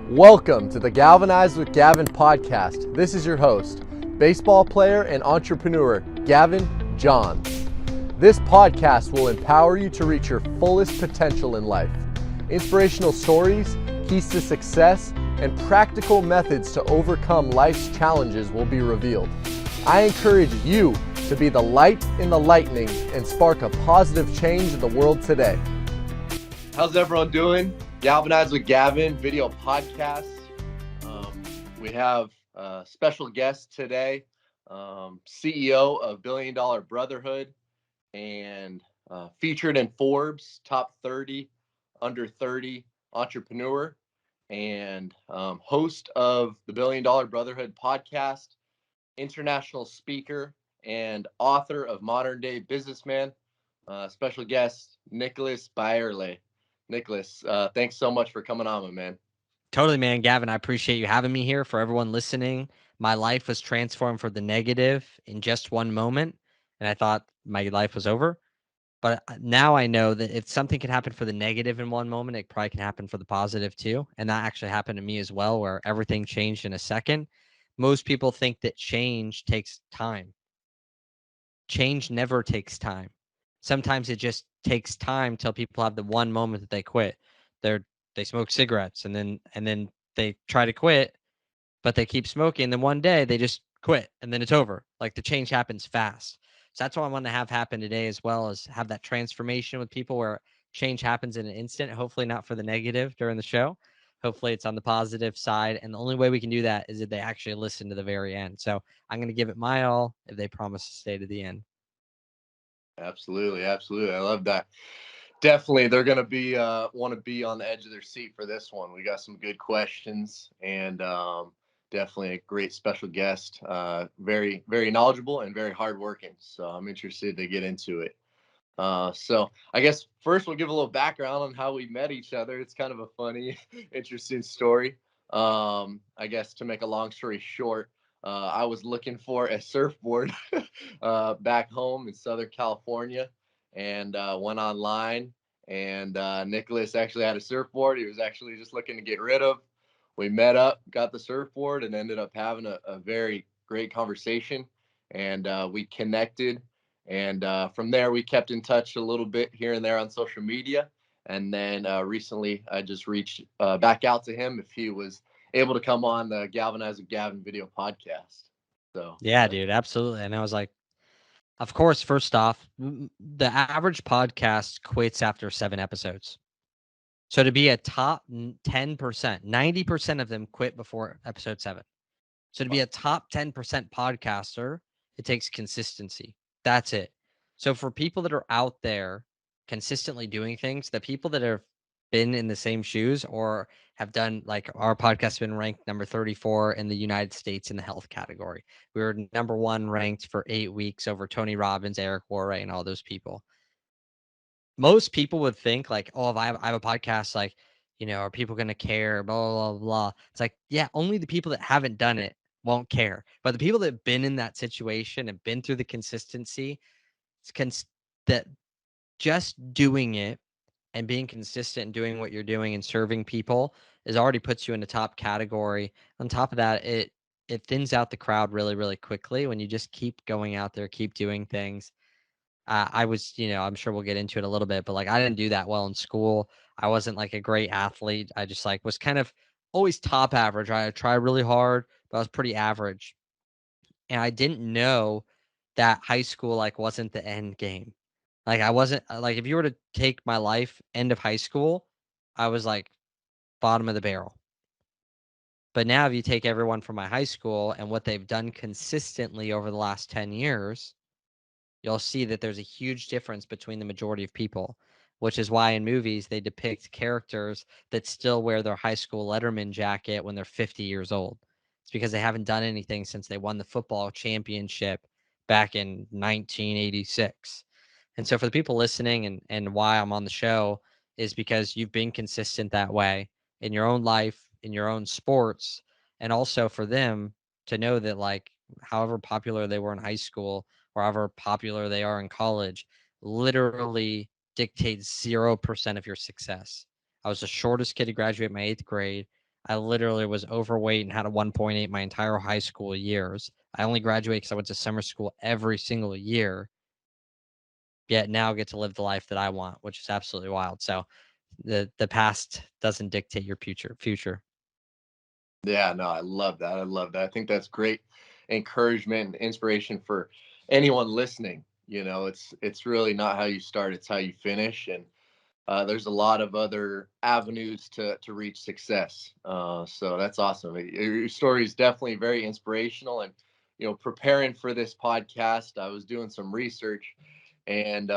Welcome to the Galvanize with Gavin podcast. This is your host, baseball player and entrepreneur, Gavin Johns. This podcast will empower you to reach your fullest potential in life. Inspirational stories, keys to success, and practical methods to overcome life's challenges will be revealed. I encourage you to be the light in the lightning and spark a positive change in the world today. How's everyone doing? Galvanize with Gavin video podcast. We have a special guest today, CEO of Billion Dollar Brotherhood and featured in Forbes top 30 under 30 entrepreneur and host of the Billion Dollar Brotherhood podcast, international speaker and author of Modern Day Businessman. Special guest Nicholas Bayerle. Nicholas, thanks so much for coming on, my man. Totally, man. Gavin, I appreciate you having me here. For everyone listening, my life was transformed for the negative in just one moment, and I thought my life was over. But now I know that if something can happen for the negative in one moment, it probably can happen for the positive too. And that actually happened to me as well, where everything changed in a second. Most people think that change takes time. Change never takes time. Sometimes it just takes time till people have the one moment that they quit. They smoke cigarettes and then they try to quit, but they keep smoking. And then one day they just quit and then it's over. Like the change happens fast. So that's what I want to have happen today, as well as have that transformation with people where change happens in an instant. Hopefully not for the negative during the show. Hopefully it's on the positive side. And the only way we can do that is if they actually listen to the very end. So I'm going to give it my all if they promise to stay to the end. Absolutely. I love that. Definitely, they're going to be want to be on the edge of their seat for this one. We got some good questions and definitely a great special guest. Very, very knowledgeable and very hardworking. So I'm interested to get into it. So I guess first we'll give a little background on how we met each other. It's kind of a funny, interesting story. I guess to make a long story short, I was looking for a surfboard back home in Southern California and went online. And Nicholas actually had a surfboard. He was actually just looking to get rid of. We met up, got the surfboard, and ended up having a very great conversation. And we connected. And from there, we kept in touch a little bit here and there on social media. And then recently, I just reached back out to him if he was able to come on the Galvanize with Gavin video podcast. So Yeah, dude, absolutely. And I was like, of course, first off, the average podcast quits after 7 episodes. So to be a top 10%, 90% of them quit before episode 7. So to be a top 10% podcaster, it takes consistency. That's it. So for people that are out there consistently doing things, the people that have been in the same shoes or have done, like our podcast has been ranked number 34 in the United States in the health category. We were number 1 ranked for 8 weeks over Tony Robbins, Eric Worre, and all those people. Most people would think like, oh, if I have a podcast, like, are people going to care? Blah, blah, blah. It's like, yeah, only the people that haven't done it won't care. But the people that have been in that situation and been through the consistency, that just doing it and being consistent and doing what you're doing and serving people is already puts you in the top category. On top of that, it thins out the crowd really, really quickly when you just keep going out there, keep doing things. I was, I'm sure we'll get into it a little bit, but like I didn't do that well in school. I wasn't like a great athlete. I just like was kind of always top average. I tried really hard, but I was pretty average. And I didn't know that high school like wasn't the end game. Like I wasn't like if you were to take my life end of high school, I was like bottom of the barrel. But now if you take everyone from my high school and what they've done consistently over the last 10 years, you'll see that there's a huge difference between the majority of people, which is why in movies they depict characters that still wear their high school Letterman jacket when they're 50 years old. It's because they haven't done anything since they won the football championship back in 1986. And so for the people listening and why I'm on the show is because you've been consistent that way in your own life, in your own sports, and also for them to know that like however popular they were in high school, or however popular they are in college, literally dictates 0% of your success. I was the shortest kid to graduate my 8th grade. I literally was overweight and had a 1.8 my entire high school years. I only graduated because I went to summer school every single year, yet now get to live the life that I want, which is absolutely wild. So the past doesn't dictate your future. Yeah, no, I love that. I love that. I think that's great encouragement and inspiration for anyone listening. It's really not how you start, it's how you finish. And there's a lot of other avenues to reach success. So that's awesome. Your story is definitely very inspirational. And preparing for this podcast, I was doing some research and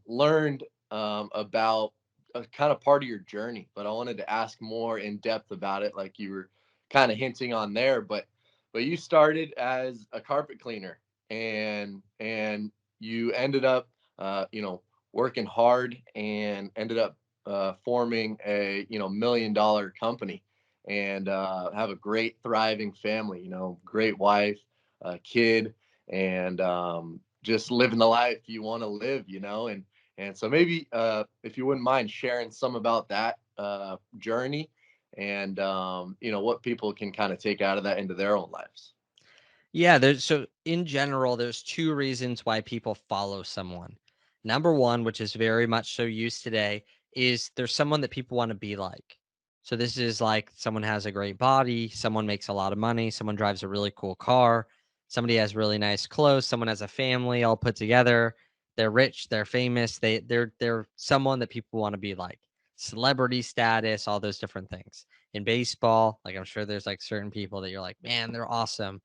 learned about a kind of part of your journey. But I wanted to ask more in depth about it, like you were kind of hinting on there. But you started as a carpet cleaner, and you ended up, working hard and ended up forming a $1 million company, and have a great thriving family. Great wife, kid, and just living the life you want to live. And so maybe if you wouldn't mind sharing some about that journey, and what people can kind of take out of that into their own lives. Yeah, so in general, there's two reasons why people follow someone. Number one, which is very much so used today, is there's someone that people want to be like. So this is like someone has a great body, someone makes a lot of money, someone drives a really cool car, somebody has really nice clothes, someone has a family all put together. They're rich, they're famous, they're someone that people want to be like. Celebrity status, all those different things. In baseball, like I'm sure there's like certain people that you're like, man, they're awesome.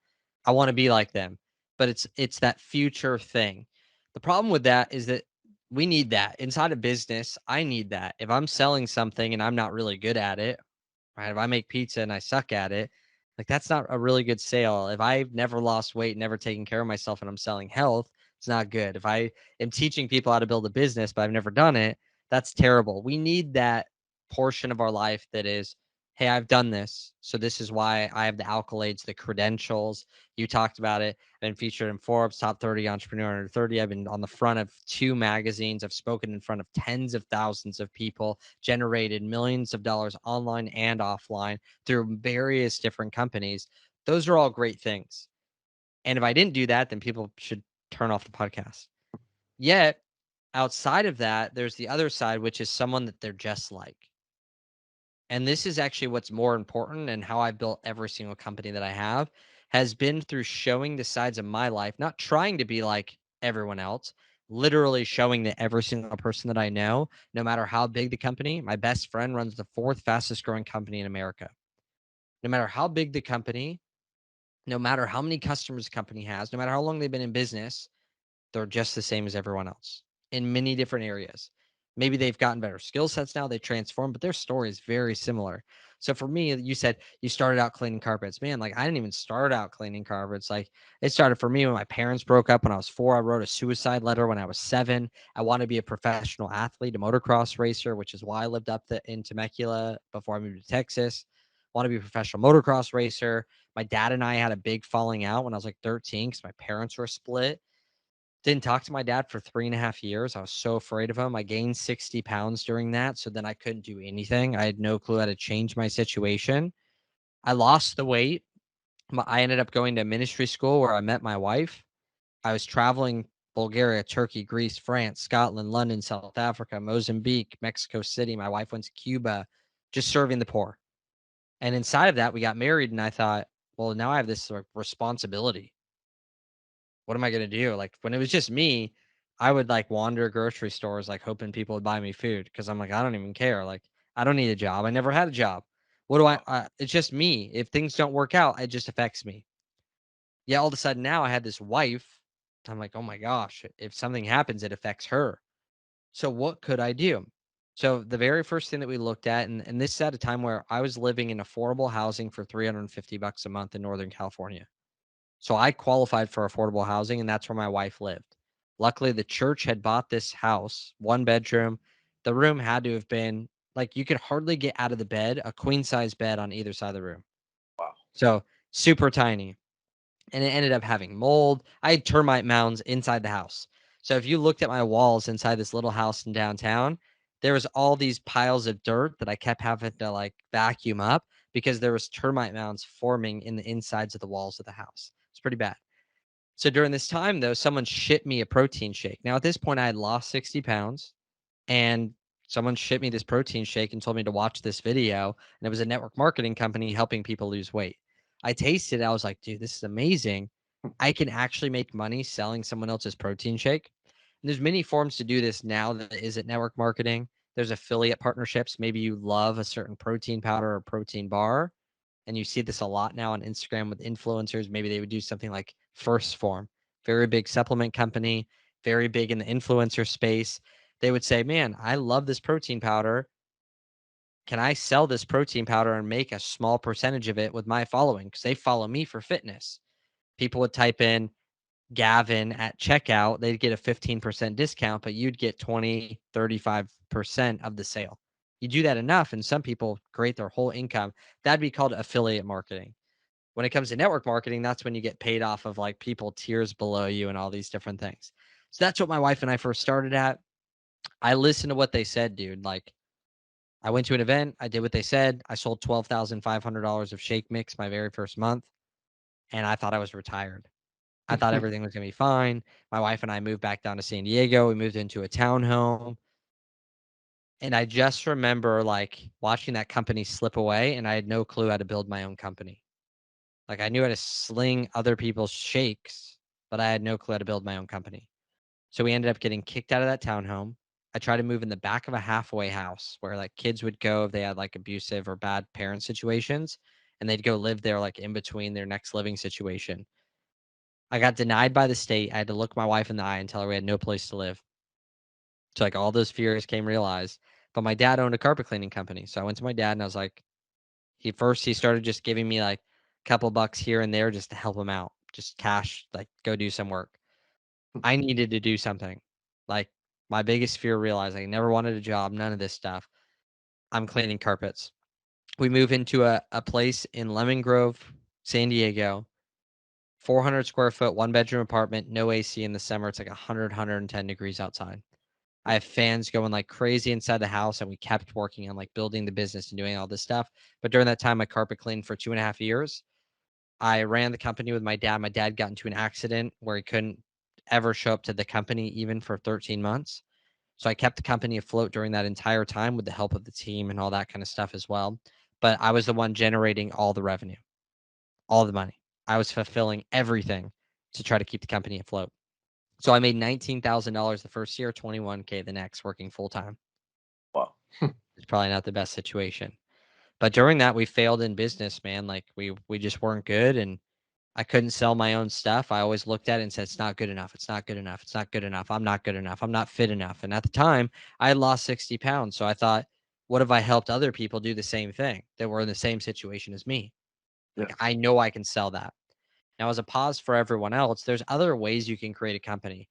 I want to be like them. But it's that future thing. The problem with that is that we need that inside of business. I need that. If I'm selling something and I'm not really good at it, right? If I make pizza and I suck at it, like that's not a really good sale. If I've never lost weight, never taken care of myself, and I'm selling health, it's not good. If I am teaching people how to build a business, but I've never done it, that's terrible. We need that portion of our life that is, hey, I've done this. So this is why I have the accolades, the credentials. You talked about it. I've been featured in Forbes top 30 entrepreneur under 30. I've been on the front of 2 magazines. I've spoken in front of tens of thousands of people, generated millions of dollars online and offline through various different companies. Those are all great things. And if I didn't do that, then people should turn off the podcast. Yet, outside of that, there's the other side, which is someone that they're just like. And this is actually what's more important, and how I've built every single company that I have has been through showing the sides of my life, not trying to be like everyone else, literally showing that every single person that I know, no matter how big the company, my best friend runs the 4th fastest growing company in America. No matter how big the company, no matter how many customers the company has, no matter how long they've been in business, they're just the same as everyone else in many different areas. Maybe they've gotten better skill sets now, they transform, but their story is very similar. So for me, you said you started out cleaning carpets. Man, like I didn't even start out cleaning carpets. Like it started for me when my parents broke up when I was 4. I wrote a suicide letter when I was 7. I wanted to be a professional athlete, a motocross racer, which is why I lived up in Temecula before I moved to Texas. Want to be a professional motocross racer. My dad and I had a big falling out when I was like 13 because my parents were split. Didn't talk to my dad for 3.5 years. I was so afraid of him. I gained 60 pounds during that. So then I couldn't do anything. I had no clue how to change my situation. I lost the weight. I ended up going to ministry school where I met my wife. I was traveling Bulgaria, Turkey, Greece, France, Scotland, London, South Africa, Mozambique, Mexico City. My wife went to Cuba, just serving the poor. And inside of that, we got married. And I thought, well, now I have this responsibility. What am I going to do? Like when it was just me, I would like wander grocery stores, like hoping people would buy me food. Cause I'm like, I don't even care. Like I don't need a job. I never had a job. What do it's just me. If things don't work out, it just affects me. Yeah. All of a sudden now I had this wife. I'm like, oh my gosh, if something happens, it affects her. So what could I do? So the very first thing that we looked at, and this is at a time where I was living in affordable housing for $350 a month in Northern California. So I qualified for affordable housing, and that's where my wife lived. Luckily, the church had bought this house, 1 bedroom. The room had to have been like you could hardly get out of the bed, a queen size bed on either side of the room. Wow. So super tiny. And it ended up having mold. I had termite mounds inside the house. So if you looked at my walls inside this little house in downtown, there was all these piles of dirt that I kept having to like vacuum up because there was termite mounds forming in the insides of the walls of the house. It's pretty bad. So during this time, though, someone shipped me a protein shake. Now, at this point, I had lost 60 pounds, and someone shipped me this protein shake and told me to watch this video. And it was a network marketing company helping people lose weight. I tasted it. I was like, dude, this is amazing. I can actually make money selling someone else's protein shake. And there's many forms to do this now that isn't network marketing. There's affiliate partnerships. Maybe you love a certain protein powder or protein bar, and you see this a lot now on Instagram with influencers. Maybe they would do something like First Form, very big supplement company, very big in the influencer space. They would say, man, I love this protein powder. Can I sell this protein powder and make a small percentage of it with my following? Because they follow me for fitness. People would type in Gavin at checkout, they'd get a 15% discount, but you'd get 20, 35% of the sale. You do that enough, and some people create their whole income. That'd be called affiliate marketing. When it comes to network marketing, that's when you get paid off of like people tiers below you and all these different things. So that's what my wife and I first started at. I listened to what they said, dude. Like, I went to an event, I did what they said. I sold $12,500 of shake mix my very first month, and I thought I was retired. I thought everything was going to be fine. My wife and I moved back down to San Diego. We moved into a townhome. And I just remember like watching that company slip away, and I had no clue how to build my own company. Like, I knew how to sling other people's shakes, but I had no clue how to build my own company. So we ended up getting kicked out of that townhome. I tried to move in the back of a halfway house where like kids would go if they had like abusive or bad parent situations, and they'd go live there like in between their next living situation. I got denied by the state. I had to look my wife in the eye and tell her we had no place to live. So like all those fears came realized. But my dad owned a carpet cleaning company. So I went to my dad and I was like, he started just giving me like a couple bucks here and there just to help him out. Just cash, like go do some work. I needed to do something. Like, my biggest fear, realizing I never wanted a job, none of this stuff. I'm cleaning carpets. We move into a place in Lemon Grove, San Diego. 400 square foot, one bedroom apartment, no AC in the summer. It's like 100, 110 degrees outside. I have fans going like crazy inside the house, and we kept working on like building the business and doing all this stuff. But during that time, I carpet cleaned for 2.5 years. I ran the company with my dad. My dad got into an accident where he couldn't ever show up to the company even for 13 months. So I kept the company afloat during that entire time with the help of the team and all that kind of stuff as well. But I was the one generating all the revenue, all the money. I was fulfilling everything to try to keep the company afloat. So I made $19,000 the first year, 21K the next, working full time. Wow. It's probably not the best situation. But during that, we failed in business, man. Like, we just weren't good, and I couldn't sell my own stuff. I always looked at it and said, it's not good enough. It's not good enough. It's not good enough. I'm not good enough. I'm not fit enough. And at the time, I had lost 60 pounds. So I thought, what if I helped other people do the same thing that were in the same situation as me? Like, Yeah. I know I can sell that. Now, as a pause for everyone else, there's other ways you can create a company.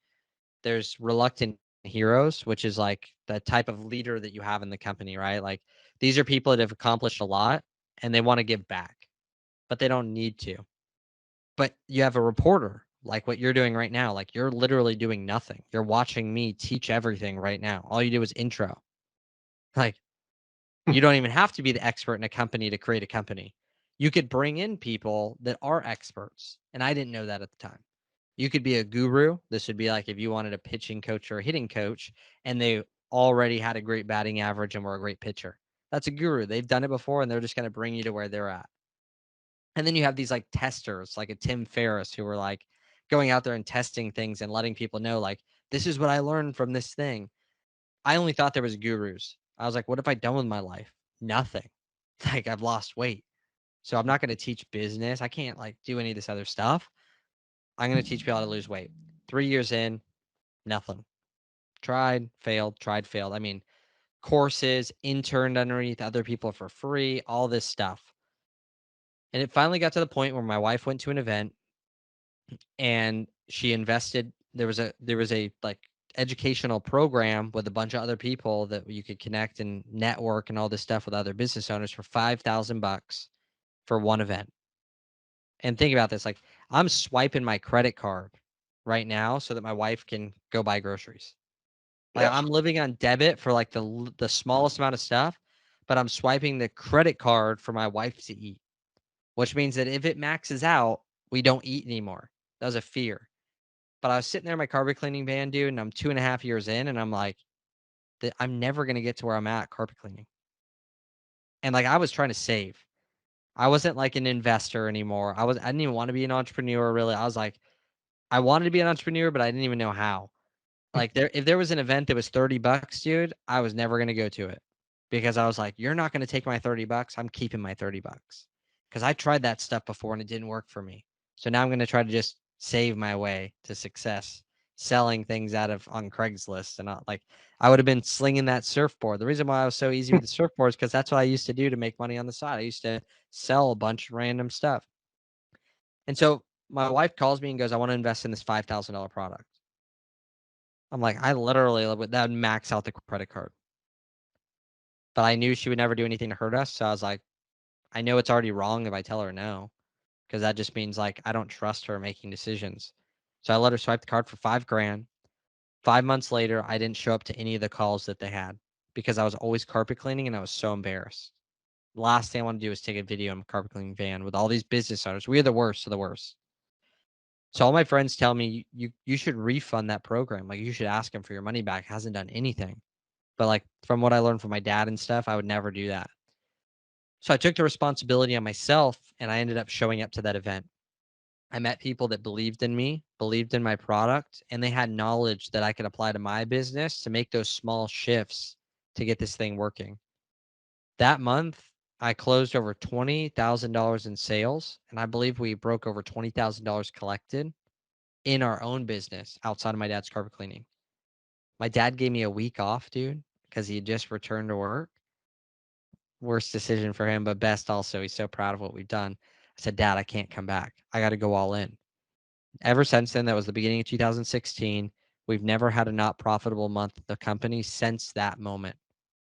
There's reluctant heroes, which is like the type of leader that you have in the company, right? Like, these are people that have accomplished a lot and they want to give back, but they don't need to. But you have a reporter like what you're doing right now. Like, you're literally doing nothing. You're watching me teach everything right now. All you do is intro. Like, you don't even have to be the expert in a company to create a company. You could bring in people that are experts. And I didn't know that at the time. You could be a guru. This would be like if you wanted a pitching coach or a hitting coach, and they already had a great batting average and were a great pitcher. That's a guru. They've done it before, and they're just going to bring you to where they're at. And then you have these like testers, like a Tim Ferriss, who were like going out there and testing things and letting people know, like, this is what I learned from this thing. I only thought there was gurus. I was like, what have I done with my life? Nothing. Like, I've lost weight. So I'm not going to teach business. I can't like do any of this other stuff. I'm going to teach people how to lose weight. 3 years in, nothing. Tried, failed, tried, failed. I mean, courses, interned underneath other people for free, all this stuff. And it finally got to the point where my wife went to an event and she invested. There was a like educational program with a bunch of other people that you could connect and network and all this stuff with other business owners for $5,000 for one event. And think about this, like, I'm swiping my credit card right now so that my wife can go buy groceries. Like, Yeah. I'm living on debit for like the smallest amount of stuff, but I'm swiping the credit card for my wife to eat, which means that if it maxes out, we don't eat anymore. That was a fear. But I was sitting there in my carpet cleaning van, dude, and I'm 2.5 years in, and I'm like, I'm never going to get to where I'm at carpet cleaning. And like, I was trying to save. I wasn't like an investor anymore. I didn't even want to be an entrepreneur, really. I was like, I wanted to be an entrepreneur, but I didn't even know how. Like, if there was an event that was $30, dude, I was never going to go to it because I was like, you're not going to take my $30. I'm keeping my $30 because I tried that stuff before and it didn't work for me. So now I'm going to try to just save my way to success, selling things on Craigslist. And not like, I would have been slinging that surfboard. The reason why I was so easy with the surfboard is because that's what I used to do to make money on the side. I used to sell a bunch of random stuff. And so my wife calls me and goes, I want to invest in this $5,000 product. I'm like, I literally that would max out the credit card. But I knew she would never do anything to hurt us. So I was like, I know it's already wrong if I tell her no, because that just means like I don't trust her making decisions. So I let her swipe the card for $5,000. 5 months later, I didn't show up to any of the calls that they had because I was always carpet cleaning and I was so embarrassed. The last thing I want to do is take a video in a carpet cleaning van with all these business owners. We are the worst of the worst. So all my friends tell me you should refund that program. Like you should ask him for your money back. Hasn't done anything. But like from what I learned from my dad and stuff, I would never do that. So I took the responsibility on myself and I ended up showing up to that event. I met people that believed in me, believed in my product, and they had knowledge that I could apply to my business to make those small shifts to get this thing working. That month, I closed over $20,000 in sales, and I believe we broke over $20,000 collected in our own business outside of my dad's carpet cleaning. My dad gave me a week off, dude, because he had just returned to work. Worst decision for him, but best also. He's so proud of what we've done. I said, Dad, I can't come back. I got to go all in. Ever since then, that was the beginning of 2016. We've never had a not profitable month at the company since that moment.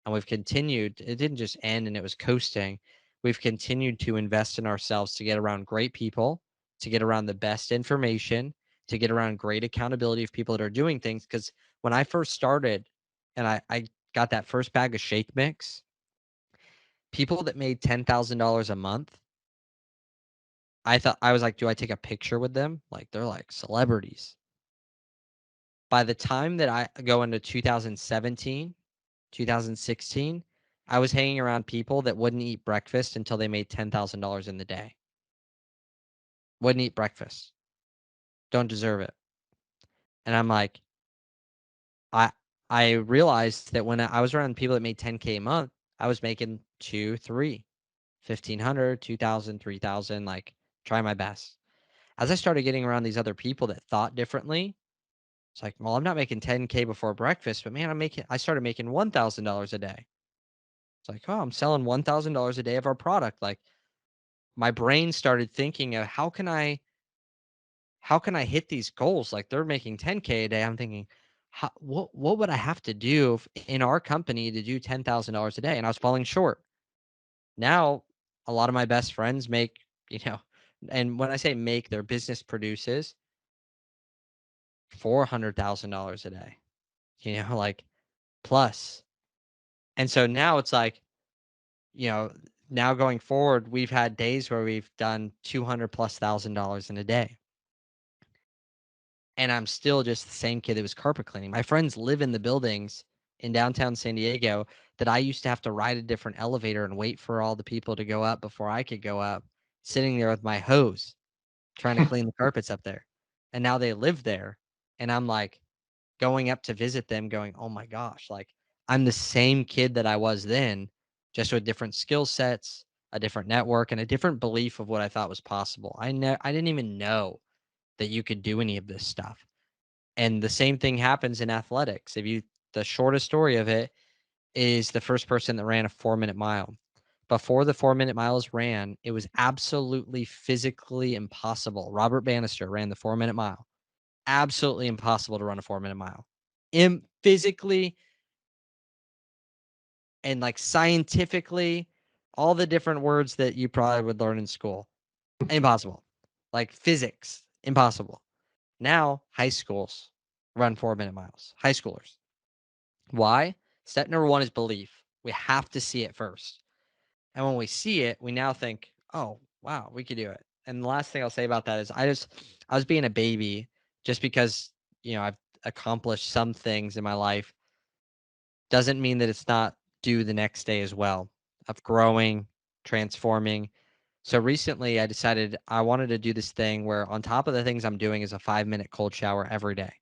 And we've continued. It didn't just end and it was coasting. We've continued to invest in ourselves to get around great people, to get around the best information, to get around great accountability of people that are doing things. Because when I first started and I got that first bag of shake mix, people that made $10,000 a month, I was like, do I take a picture with them? Like they're like celebrities. By the time that I go into 2017, 2016, I was hanging around people that wouldn't eat breakfast until they made $10,000 in the day. Wouldn't eat breakfast. Don't deserve it. And I'm like, I I realized that when I was around people that made 10K a month, I was making 2, 3, 1,500, 2,000, 3,000, like try my best. As I started getting around these other people that thought differently, it's like, well, I'm not making 10K before breakfast, but man, I started making $1,000 a day. It's like, oh, I'm selling $1,000 a day of our product. Like my brain started thinking of how can I hit these goals? Like they're making 10K a day. I'm thinking, what would I have to do in our company to do $10,000 a day? And I was falling short. Now, a lot of my best friends make, and when I say make, their business produces $400,000 a day, like plus. And so now it's like, now going forward, we've had days where we've done 200 plus $1,000 in a day. And I'm still just the same kid that was carpet cleaning. My friends live in the buildings in downtown San Diego that I used to have to ride a different elevator and wait for all the people to go up before I could go up, sitting there with my hose trying to clean the carpets up there. And now they live there. And I'm like going up to visit them going, oh my gosh, like I'm the same kid that I was then, just with different skill sets, a different network, and a different belief of what I thought was possible. I didn't even know that you could do any of this stuff. And the same thing happens in athletics. The shortest story of it is the first person that ran a 4-minute mile. Before the 4-minute miles ran, it was absolutely physically impossible. Robert Bannister ran the 4-minute mile. Absolutely impossible to run a 4-minute mile. Physically and like scientifically, all the different words that you probably would learn in school. Impossible. Like physics, impossible. Now, high schools run 4-minute miles. High schoolers. Why? Step number one is belief. We have to see it first. And when we see it, we now think, oh, wow, we could do it. And the last thing I'll say about that is I was being a baby just because, I've accomplished some things in my life doesn't mean that it's not due the next day as well, of growing, transforming. So recently I decided I wanted to do this thing where on top of the things I'm doing is a 5-minute cold shower every day.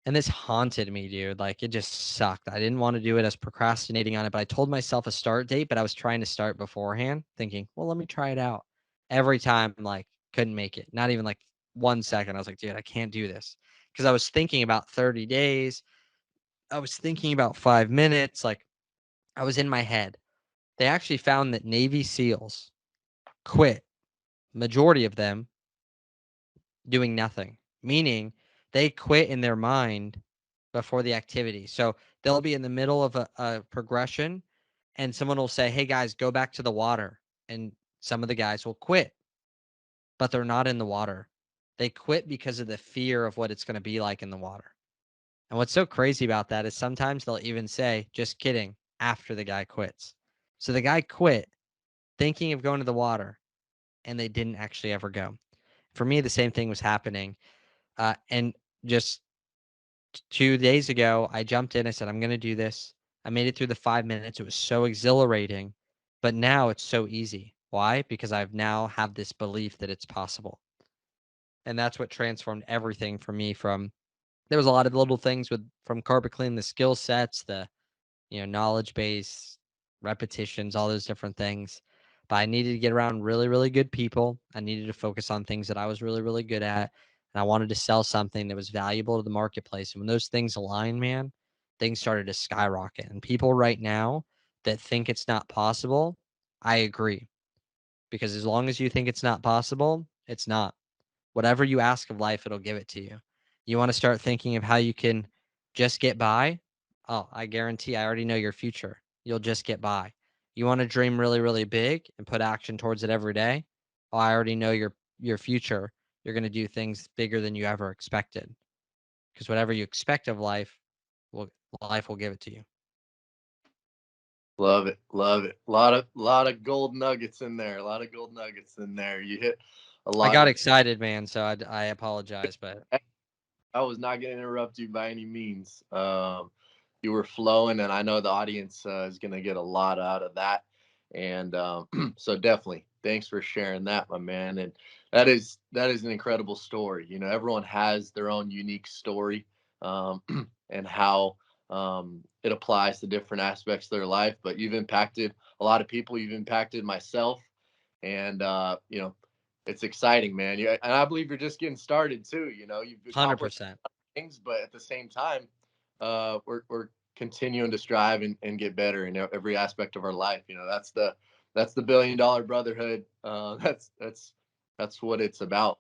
And this haunted me, dude. Like, it just sucked. I didn't want to do it. I was procrastinating on it, but I told myself a start date, but I was trying to start beforehand, thinking, well, let me try it out. Every time, like, couldn't make it. Not even like 1 second. I was like, dude, I can't do this. Because I was thinking about 30 days. I was thinking about 5 minutes. Like, I was in my head. They actually found that Navy SEALs quit, majority of them, doing nothing, meaning they quit in their mind before the activity. So they'll be in the middle of a progression and someone will say, hey guys, go back to the water. And some of the guys will quit, but they're not in the water. They quit because of the fear of what it's going to be like in the water. And what's so crazy about that is sometimes they'll even say, just kidding, after the guy quits. So the guy quit thinking of going to the water and they didn't actually ever go. For me, the same thing was happening. And just 2 days ago, I jumped in. I said, I'm going to do this. I made it through the 5 minutes. It was so exhilarating, but now it's so easy. Why? Because I've now have this belief that it's possible. And that's what transformed everything for me from, there was a lot of little things from carpet cleaning, the skill sets, the, knowledge base, repetitions, all those different things. But I needed to get around really, really good people. I needed to focus on things that I was really, really good at. And I wanted to sell something that was valuable to the marketplace. And when those things align, man, things started to skyrocket. And people right now that think it's not possible, I agree. Because as long as you think it's not possible, it's not. Whatever you ask of life, it'll give it to you. You want to start thinking of how you can just get by? Oh, I guarantee I already know your future. You'll just get by. You want to dream really, really big and put action towards it every day? Oh, I already know your future. You're going to do things bigger than you ever expected. Because whatever you expect of life will give it to you. Love it, love it. A lot of gold nuggets in there. A lot of gold nuggets in there. You hit a I lot got of. excited, man, so I apologize, but I was not going to interrupt you by any means. You were flowing, and I know the audience is going to get a lot out of that. And so definitely, thanks for sharing that, my man. And that is an incredible story. Everyone has their own unique story, and how it applies to different aspects of their life. But you've impacted a lot of people. You've impacted myself, and it's exciting, man. And I believe you're just getting started too. You've accomplished 100%. things, but at the same time, we're continuing to strive and get better in every aspect of our life. That's the $1 billion brotherhood. That's what it's about.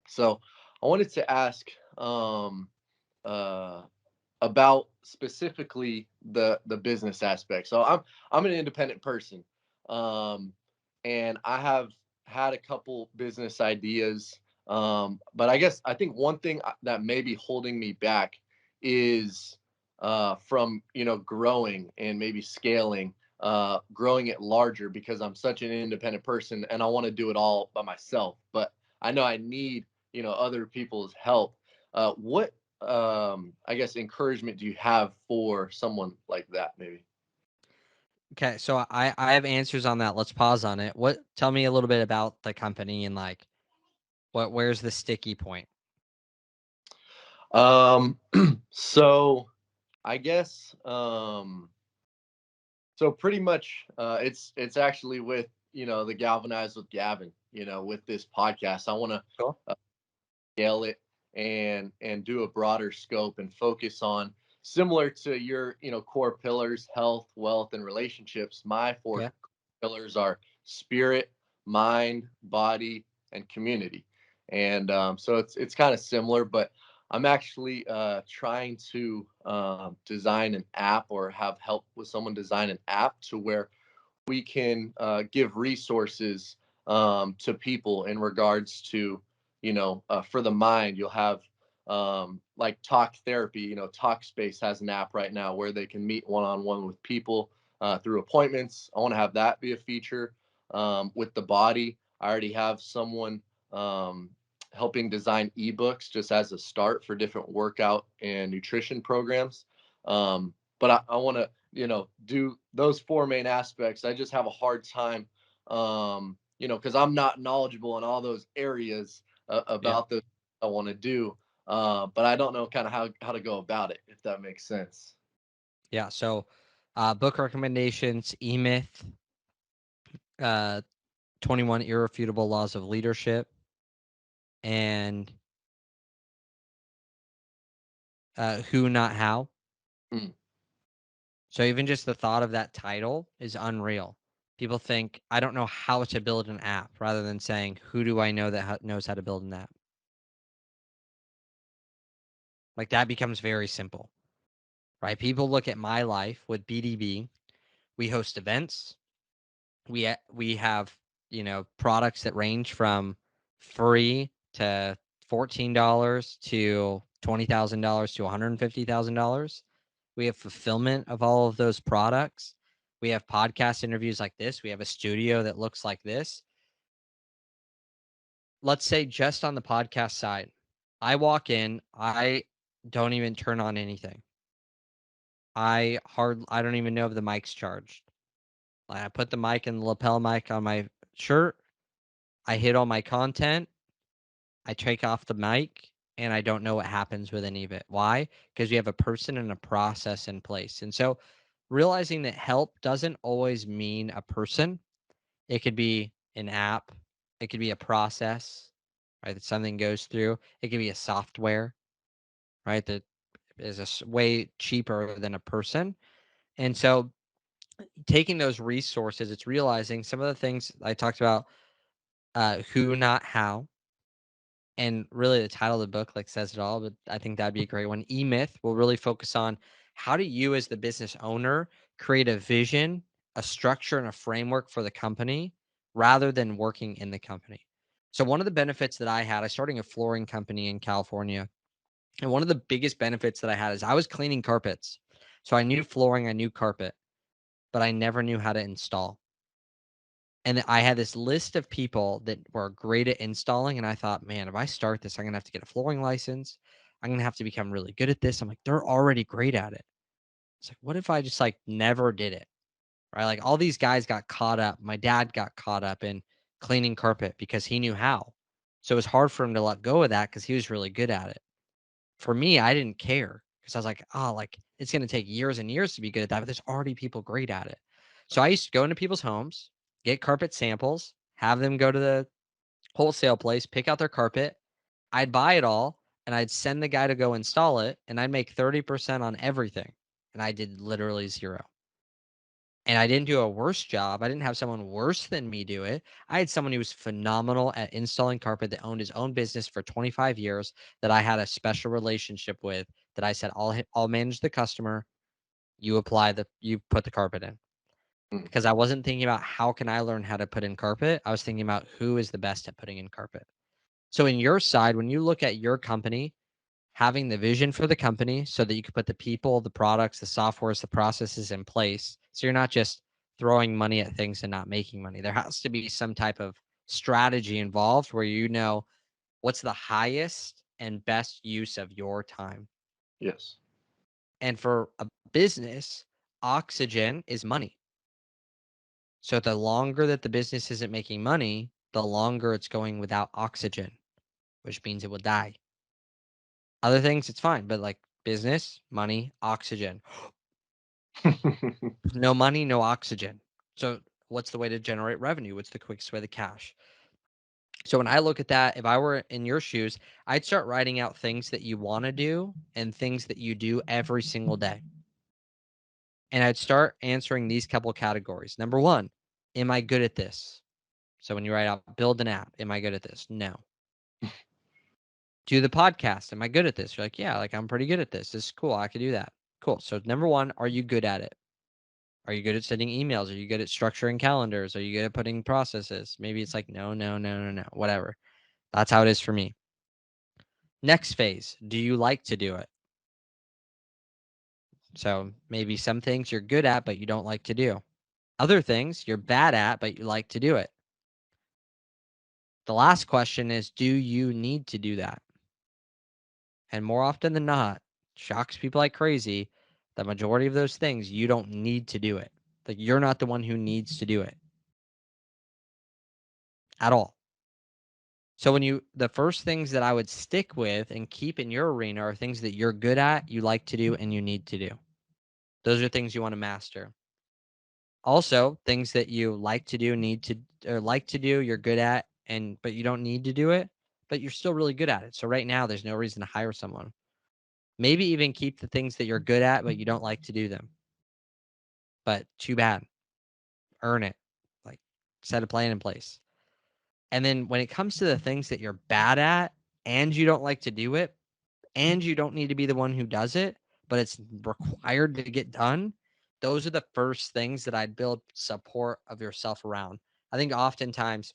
So I wanted to ask uh, about specifically the business aspect. So I'm an independent person, um, and I have had a couple business ideas. But I think one thing that may be holding me back is from growing and maybe scaling, growing it larger, because I'm such an independent person and I want to do it all by myself. But I know I need other people's help. What I guess encouragement do you have for someone like that, maybe? Okay, so I have answers on that. Let's pause on it. Tell me a little bit about the company and like where's the sticky point? um so I guess so pretty much it's actually with the Galvanize with Gavin, with this podcast. I want to Cool. scale it and do a broader scope and focus on, similar to your core pillars: health, wealth, and relationships. My four Okay. pillars are spirit, mind, body, and community. And so it's kind of similar, but I'm actually trying to design an app, or have help with someone design an app, to where we can give resources to people in regards to, for the mind. You'll have like talk therapy. Talkspace has an app right now where they can meet one-on-one with people through appointments. I want to have that be a feature. With the body, I already have someone helping design ebooks just as a start for different workout and nutrition programs. But I want to, do those four main aspects. I just have a hard time, because I'm not knowledgeable in all those areas Yeah. about the I want to do. But I don't know kind of how to go about it, if that makes sense. Yeah. So, book recommendations, E-Myth, uh, 21 Irrefutable Laws of Leadership, and Who Not How. Mm. So even just the thought of that title is unreal. People think, I don't know how to build an app, rather than saying, who do I know that knows how to build an app? Like, that becomes very simple, right? People look at my life with BDB. We host events. We have, products that range from free to $14 to $20,000 to $150,000. We have fulfillment of all of those products. We have podcast interviews like this. We have a studio that looks like this. Let's say just on the podcast side, I walk in, I don't even turn on anything. I don't even know if the mic's charged. Like, I put the mic and the lapel mic on my shirt. I hit all my content. I take off the mic, and I don't know what happens with any of it. Why? Because you have a person and a process in place. And so realizing that help doesn't always mean a person. It could be an app. It could be a process, right? That something goes through. It could be a software, right? That is way cheaper than a person. And so taking those resources, it's realizing some of the things I talked about, who, not how. And really the title of the book like says it all, but I think that'd be a great one. E-Myth will really focus on how do you as the business owner create a vision, a structure, and a framework for the company rather than working in the company. So one of the benefits that I had, I started a flooring company in California. And one of the biggest benefits that I had is I was cleaning carpets. So I knew flooring, I knew carpet, but I never knew how to install. And I had this list of people that were great at installing, and I thought, man, if I start this, I'm gonna have to get a flooring license. I'm gonna have to become really good at this. I'm like, they're already great at it. It's like, what if I just like never did it? Right? Like all these guys got caught up. My dad got caught up in cleaning carpet because he knew how. So it was hard for him to let go of that because he was really good at it. For me, I didn't care because I was like, oh, like it's gonna take years and years to be good at that, but there's already people great at it. So I used to go into people's homes, get carpet samples, have them go to the wholesale place, pick out their carpet. I'd buy it all and I'd send the guy to go install it, and I'd make 30% on everything. And I did literally zero. And I didn't do a worse job. I didn't have someone worse than me do it. I had someone who was phenomenal at installing carpet that owned his own business for 25 years that I had a special relationship with that I said, I'll manage the customer. You put the carpet in. Mm. Because I wasn't thinking about how can I learn how to put in carpet. I was thinking about who is the best at putting in carpet. So in your side, when you look at your company, having the vision for the company so that you can put the people, the products, the softwares, the processes in place. So you're not just throwing money at things and not making money. There has to be some type of strategy involved where you know what's the highest and best use of your time. Yes. And for a business, oxygen is money. So the longer that the business isn't making money, the longer it's going without oxygen, which means it will die. Other things, it's fine, but like business, money, oxygen. No money, no oxygen. So what's the way to generate revenue? What's the quickest way to cash? So when I look at that, if I were in your shoes, I'd start writing out things that you want to do and things that you do every single day. And I'd start answering these couple categories. Number one, am I good at this? So when you write out build an app, am I good at this? No. Do the podcast. Am I good at this? You're like, yeah, like I'm pretty good at this. This is cool. I could do that. Cool. So number one, are you good at it? Are you good at sending emails? Are you good at structuring calendars? Are you good at putting processes? Maybe it's like, no, no, no, no, no, whatever. That's how it is for me. Next phase, do you like to do it? So maybe some things you're good at, but you don't like to do. Other things you're bad at, but you like to do it. The last question is, do you need to do that? And more often than not, shocks people like crazy, the majority of those things, you don't need to do it. Like, you're not the one who needs to do it at all. So the first things that I would stick with and keep in your arena are things that you're good at, you like to do, and you need to do. Those are things you want to master. Also, things that you like to do, you're good at, but you don't need to do it, but you're still really good at it. So right now, there's no reason to hire someone. Maybe even keep the things that you're good at, but you don't like to do them. But too bad. Earn it. Like, set a plan in place. And then when it comes to the things that you're bad at and you don't like to do it, and you don't need to be the one who does it, but it's required to get done, those are the first things that I'd build support of yourself around. I think oftentimes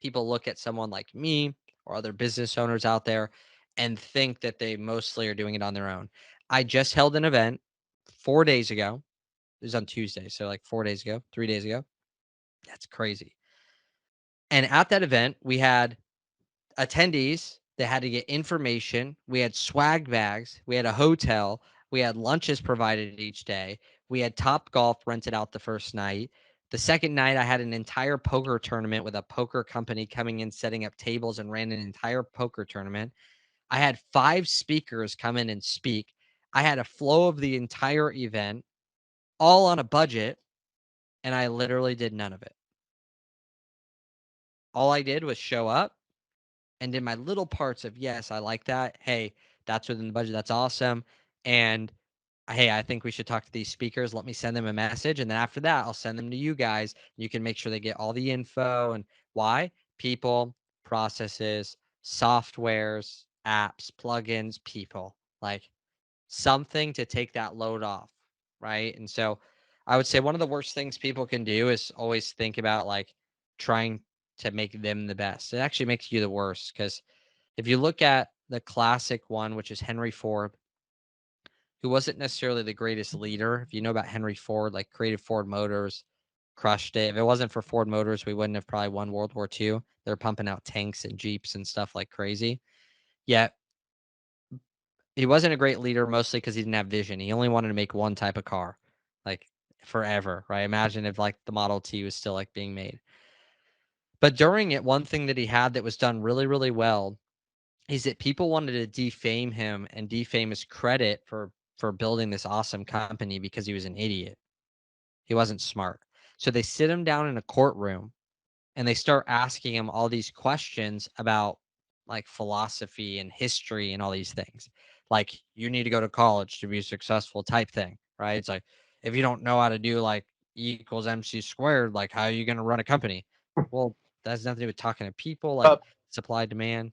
people look at someone like me or other business owners out there and think that they mostly are doing it on their own. I just held an event 4 days ago. It was on Tuesday. So like 4 days ago, 3 days ago. That's crazy. And at that event, we had attendees that had to get information. We had swag bags. We had a hotel. We had lunches provided each day. We had Top Golf rented out the first night. The second night, I had an entire poker tournament with a poker company coming in, setting up tables, and ran an entire poker tournament. I had 5 speakers come in and speak. I had a flow of the entire event, all on a budget, and I literally did none of it. All I did was show up and did my little parts of, yes, I like that. Hey, that's within the budget. That's awesome. And hey, I think we should talk to these speakers. Let me send them a message. And then after that, I'll send them to you guys. You can make sure they get all the info. And why? People, processes, softwares, apps, plugins, people. Like, something to take that load off. Right. And so I would say one of the worst things people can do is always think about like trying to make them the best. It actually makes you the worst, because if you look at the classic one, which is Henry Ford, who wasn't necessarily the greatest leader. If you know about Henry Ford, like created Ford Motors, crushed it. If it wasn't for Ford Motors, we wouldn't have probably won World War II. They're pumping out tanks and Jeeps and stuff like crazy. Yet he wasn't a great leader, mostly because he didn't have vision. He only wanted to make one type of car, like forever, right? Imagine if like the Model T was still like being made. But during it, one thing that he had that was done really, really well is that people wanted to defame him and defame his credit for building this awesome company because he was an idiot. He wasn't smart. So they sit him down in a courtroom and they start asking him all these questions about like philosophy and history and all these things. Like, you need to go to college to be successful type thing, right? It's like, if you don't know how to do like E equals MC squared, like, how are you going to run a company? Well, that has nothing to do with talking to people, like supply demand.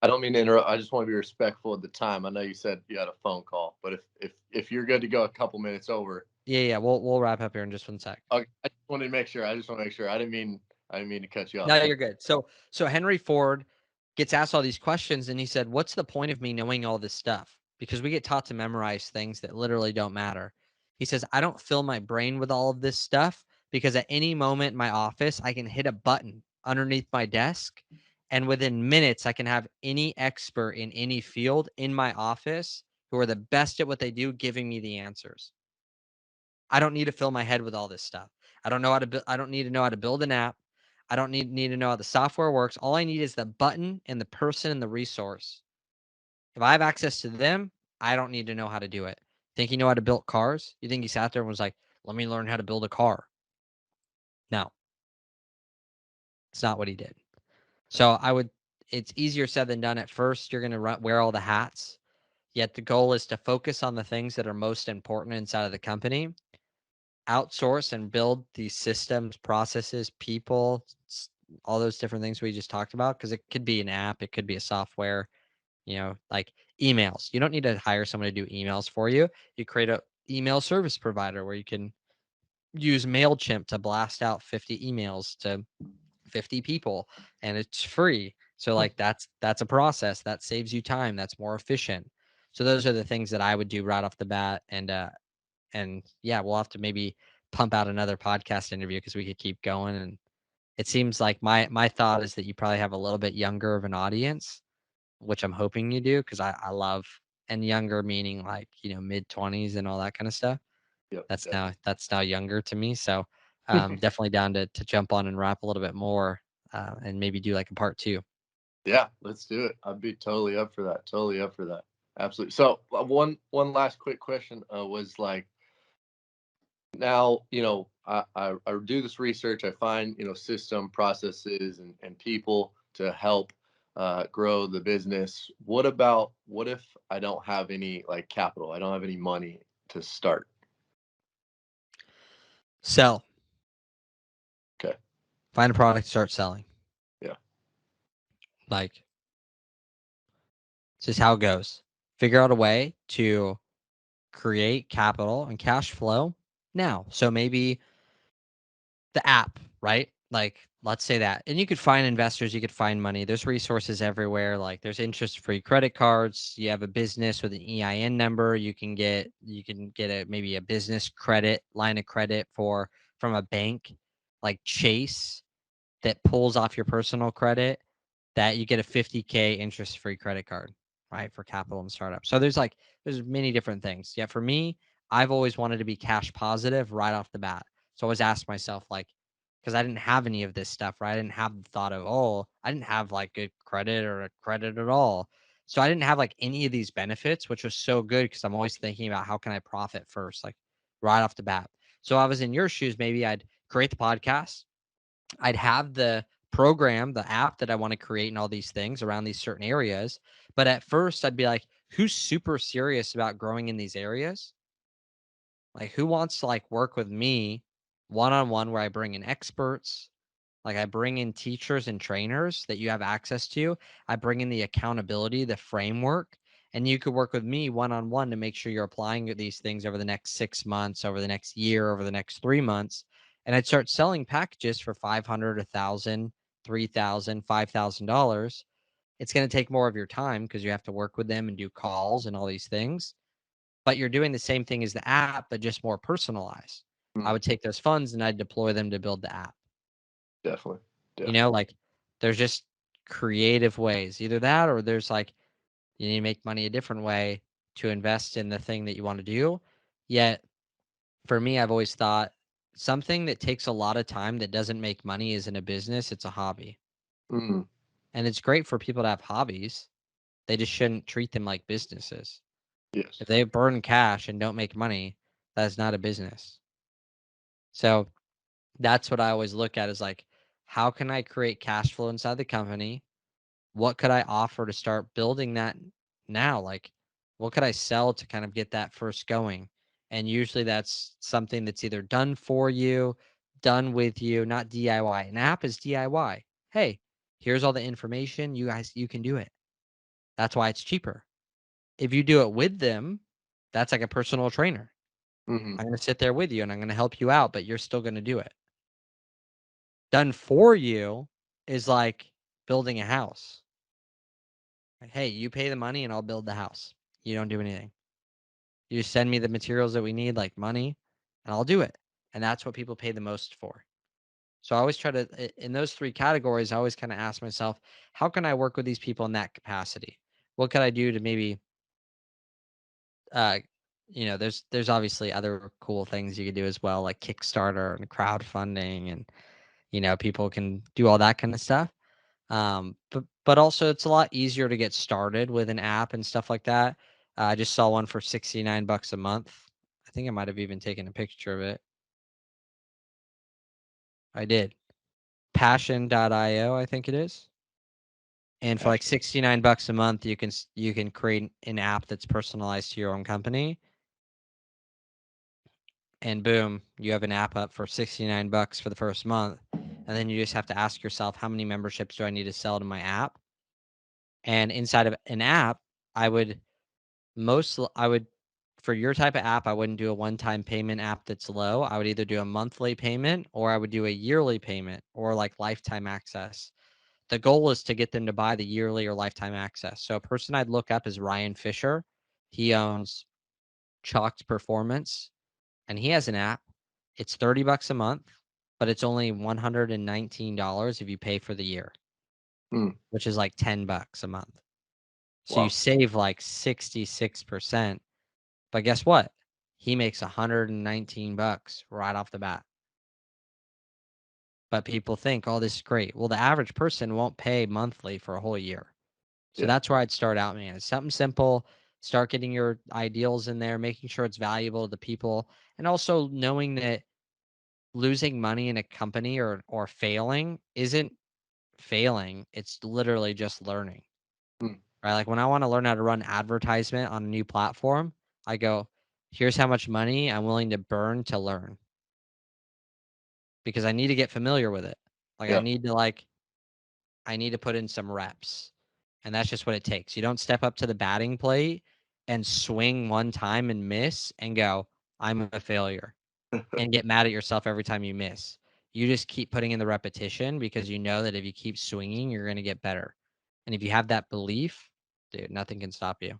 I don't mean to interrupt. I just want to be respectful of the time. I know you said you had a phone call, but if you're good to go a couple minutes over. Yeah, we'll wrap up here in just 1 sec. Okay, I just wanted to make sure. I didn't mean to cut you off. No, you're good. So Henry Ford gets asked all these questions, and he said, "What's the point of me knowing all this stuff? Because we get taught to memorize things that literally don't matter." He says, "I don't fill my brain with all of this stuff because at any moment in my office, I can hit a button underneath my desk, and within minutes, I can have any expert in any field in my office who are the best at what they do giving me the answers. I don't need to fill my head with all this stuff. I don't need to know how to build an app. I don't need to know how the software works. All I need is the button and the person and the resource. If I have access to them, I don't need to know how to do it." Think you know how to build cars? You think he sat there and was like, "Let me learn how to build a car"? No, it's not what he did. So it's easier said than done. At first, you're going to wear all the hats. Yet the goal is to focus on the things that are most important inside of the company, outsource and build these systems, processes, people, all those different things we just talked about. Because it could be an app, it could be a software, like emails. You don't need to hire someone to do emails for you. You create a email service provider where you can use MailChimp to blast out 50 emails to 50 people, and it's free. So like that's a process that saves you time. That's more efficient. So those are the things that I would do right off the bat. And yeah, we'll have to maybe pump out another podcast interview because we could keep going. And it seems like my thought is that you probably have a little bit younger of an audience, which I'm hoping you do, because I love, and younger meaning like, mid-20s and all that kind of stuff. Yep, That's now younger to me. So definitely down to jump on and rap a little bit more and maybe do like a part 2. Yeah, let's do it. I'd be totally up for that. Totally up for that. Absolutely. So one last quick question was like, now, I do this research. I find, system processes and people to help grow the business. What if I don't have any like capital? I don't have any money to start. Sell. Okay. Find a product, start selling. Yeah. Like, it's just how it goes. Figure out a way to create capital and cash flow now. So maybe the app, right? Like, let's say that. And you could find investors, you could find money. There's resources everywhere. Like, there's interest-free credit cards. You have a business with an EIN number. You can get maybe a business credit line of credit from a bank like Chase that pulls off your personal credit, that you get a 50K interest-free credit card, right, for capital and startup. So there's many different things. Yeah, for me, I've always wanted to be cash positive right off the bat. So I always asked myself, like, because I didn't have any of this stuff, right? I didn't have the thought of, I didn't have like good credit or a credit at all. So I didn't have like any of these benefits, which was so good because I'm always thinking about how can I profit first, like right off the bat. So I was in your shoes, maybe I'd create the podcast. I'd have the program, the app that I want to create and all these things around these certain areas. But at first I'd be like, who's super serious about growing in these areas? Like, who wants to like work with me one-on-one, where I bring in experts, like I bring in teachers and trainers that you have access to. I bring in the accountability, the framework, and you could work with me one-on-one to make sure you're applying these things over the next 6 months, over the next year, over the next 3 months. And I'd start selling packages for 500, 1,000, 3,000, $5,000. It's going to take more of your time because you have to work with them and do calls and all these things. But you're doing the same thing as the app, but just more personalized. I would take those funds and I'd deploy them to build the app. Definitely. Like there's just creative ways, either that or there's like, you need to make money a different way to invest in the thing that you want to do. Yet for me, I've always thought something that takes a lot of time that doesn't make money isn't a business, it's a hobby. Mm-hmm. And it's great for people to have hobbies. They just shouldn't treat them like businesses. Yes. If they burn cash and don't make money, that is not a business. So that's what I always look at, is like, how can I create cash flow inside the company? What could I offer to start building that now? Like, what could I sell to kind of get that first going? And usually that's something that's either done for you, done with you, not DIY. An app is DIY. Hey, here's all the information. You can do it. That's why it's cheaper. If you do it with them, that's like a personal trainer. Mm-hmm. I'm going to sit there with you and I'm going to help you out, but you're still going to do it. Done for you is like building a house. Like, hey, you pay the money and I'll build the house. You don't do anything. You just send me the materials that we need, like money, and I'll do it. And that's what people pay the most for. So I always try to, in those 3 categories, I always kind of ask myself, how can I work with these people in that capacity? What could I do to maybe, uh, there's obviously other cool things you could do as well, like Kickstarter and crowdfunding, and people can do all that kind of stuff. But also it's a lot easier to get started with an app and stuff like that. I just saw one for $69 a month. I think I might have even taken a picture of it. I did. Passion.io, I think it is. And for like $69 a month, you can create an app that's personalized to your own company. And boom, you have an app up for $69 for the first month. And then you just have to ask yourself, how many memberships do I need to sell to my app? And inside of an app, I would for your type of app, I wouldn't do a one-time payment app that's low. I would either do a monthly payment or I would do a yearly payment or like lifetime access the goal is to get them to buy the yearly or lifetime access. So a person I'd look up is Ryan Fisher. He owns Chalked Performance, and he has an app. It's $30 a month, but it's only $119 if you pay for the year, which is like $10 a month. So you save like 66%. But guess what? He makes $119 right off the bat. But people think, oh, this is great. Well, the average person won't pay monthly for a whole year. So that's where I'd start out, man. It's something simple. Start getting your ideals in there, making sure it's valuable to the people, and also knowing that losing money in a company or failing isn't failing. It's literally just learning. Right? Like when I want to learn how to run advertisement on a new platform, I go, here's how much money I'm willing to burn to learn. Because I need to get familiar with it. Like I need to put in some reps. And that's just what it takes. You don't step up to the batting plate and swing one time and miss and go, I'm a failure, and get mad at yourself every time you miss. You just keep putting in the repetition because you know that if you keep swinging, you're going to get better. And if you have that belief, dude, nothing can stop you.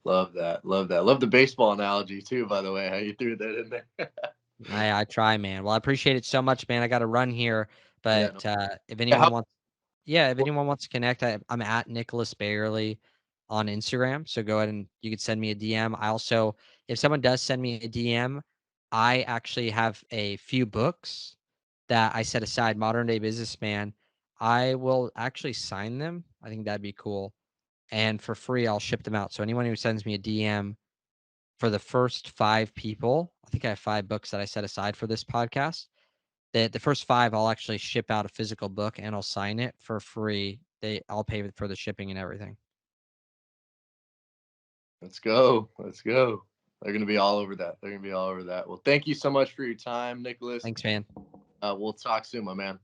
Love that. Love that. Love the baseball analogy too, by the way, how you threw that in there. I try, man. Well, I appreciate it so much, man. I got to run here, but if anyone wants to connect, I'm at Nicholas Bayerle on Instagram. So go ahead and you can send me a DM. I also, if someone does send me a DM, I actually have a few books that I set aside, Modern Day Businessman. I will actually sign them. I think that'd be cool. And for free, I'll ship them out. So anyone who sends me a DM for the first 5 people, I think I have 5 books that I set aside for this podcast. The first 5, I'll actually ship out a physical book and I'll sign it for free. I'll pay for the shipping and everything. Let's go. Let's go. They're going to be all over that. Well, thank you so much for your time, Nicholas. Thanks, man. We'll talk soon, my man.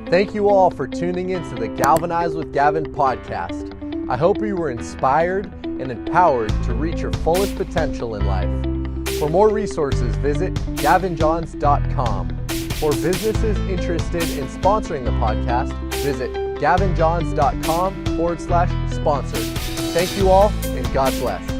Thank you all for tuning in to the Galvanize with Gavin podcast. I hope you were inspired and empowered to reach your fullest potential in life. For more resources, visit gavinjohns.com. For businesses interested in sponsoring the podcast, visit gavinjohns.com/sponsor. Thank you all, and God bless.